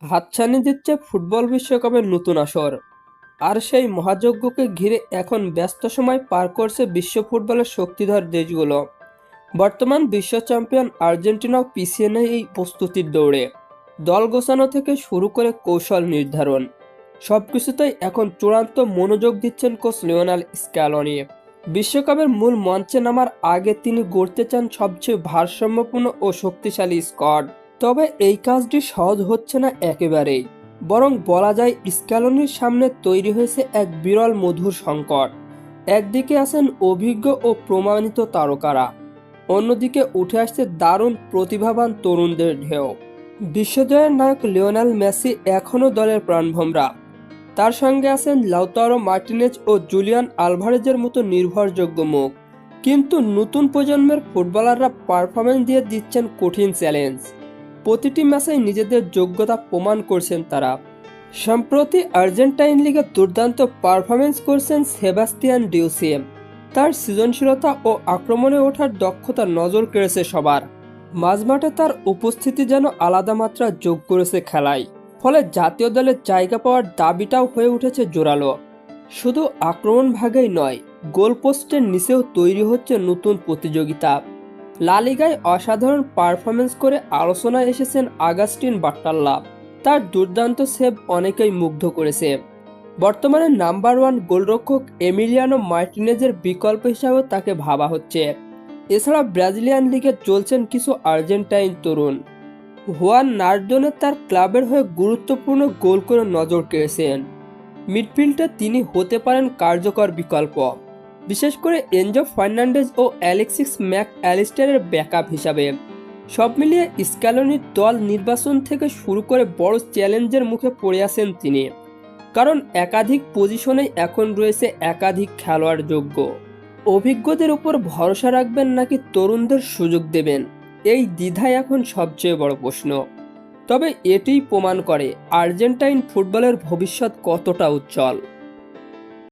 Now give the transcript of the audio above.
হাতছানি দিচ্ছে ফুটবল বিশ্বকাপের নতুন আসর। আর সেই মহাযজ্ঞকে ঘিরে এখন ব্যস্ত সময় পার করছে বিশ্ব ফুটবলের শক্তিধর দেশগুলো। বর্তমান বিশ্ব চ্যাম্পিয়ন আর্জেন্টিনাও পিছিয়ে নেই এই প্রস্তুতির দৌড়ে। দল গোছানো থেকে শুরু করে কৌশল নির্ধারণ, সবকিছুতেই এখন চূড়ান্ত মনোযোগ দিচ্ছেন কোচ লিওনেল স্ক্যালোনি। বিশ্বকাপের মূল মঞ্চে নামার আগে তিনি গড়তে চান সবচেয়ে ভারসাম্যপূর্ণ ও শক্তিশালী স্কোয়াড। তবে এই কাজটি সহজ হচ্ছে না একেবারেই, বরং বলা যায় স্ক্যালোনির সামনে তৈরি হয়েছে এক বিরল মধুর সংকট। একদিকে আছেন অভিজ্ঞ ও প্রমাণিত তারকারা, অন্যদিকে উঠে আসছে দারুণ প্রতিভাবান তরুণদের ঢেউ। বিশ্বজয়ের নায়ক লিওনেল মেসি এখনও দলের প্রাণভোমরা। তার সঙ্গে আছেন লাউতারো মার্টিনেজ ও জুলিয়ান আলভারেজের মতো নির্ভরযোগ্য মুখ। কিন্তু নতুন প্রজন্মের ফুটবলাররা পারফরমেন্স দিয়ে দিচ্ছেন কঠিন চ্যালেঞ্জ। প্রতিটি ম্যাচেই নিজেদের যোগ্যতা প্রমাণ করছেন তারা। সম্প্রতি আর্জেন্টাইন লিগে দুর্দান্ত পারফরমেন্স করছেন সেবাস্তিয়ান ডিউসিয়েম। তার সৃজনশীলতা ও আক্রমণে ওঠার দক্ষতা নজর কেড়েছে সবার। মাঝমাঠে তার উপস্থিতি যেন আলাদা মাত্রা যোগ করেছে খেলায়। ফলে জাতীয় দলের জায়গা পাওয়ার দাবিটাও হয়ে উঠেছে জোরালো। শুধু আক্রমণ ভাগেই নয়, গোলপোস্টের নিচেও তৈরি হচ্ছে নতুন প্রতিযোগিতা। লা লিগায় অসাধারণ পারফরমেন্স করে আলোচনায় এসেছেন আগাস্টিন বাট্টাল্লা। তার দুর্দান্ত সেভ অনেকেই মুগ্ধ করেছে। বর্তমানে নাম্বার 1 গোলরক্ষক এমিলিয়ানো মার্টিনেজের বিকল্প হিসাবেও তাকে ভাবা হচ্ছে। এছাড়া ব্রাজিলিয়ান লিগে চলছেন কিছু আর্জেন্টাইন তরুণ। হুয়ান নার্দোনে তার ক্লাবের হয়ে গুরুত্বপূর্ণ গোল করে নজর কেড়েছেন। মিডফিল্ডে তিনি হতে পারেন কার্যকর বিকল্প, বিশেষ করে এনজো ফার্নান্ডেজ ও অ্যালেক্সিস ম্যাক অ্যালিস্টারের ব্যাকআপ হিসাবে। সব মিলিয়ে স্ক্যালোনির দল নির্বাচন থেকে শুরু করে বড় চ্যালেঞ্জের মুখে পড়ে আছেন তিনি, কারণ একাধিক পজিশনেই এখন রয়েছে একাধিক খেলোয়াড় যোগ্য। অভিজ্ঞদের উপর ভরসা রাখবেন নাকি তরুণদের সুযোগ দেবেন, এই দ্বিধাই এখন সবচেয়ে বড় প্রশ্ন। তবে এটিই প্রমাণ করে আর্জেন্টাইন ফুটবলের ভবিষ্যৎ কতটা উজ্জ্বল।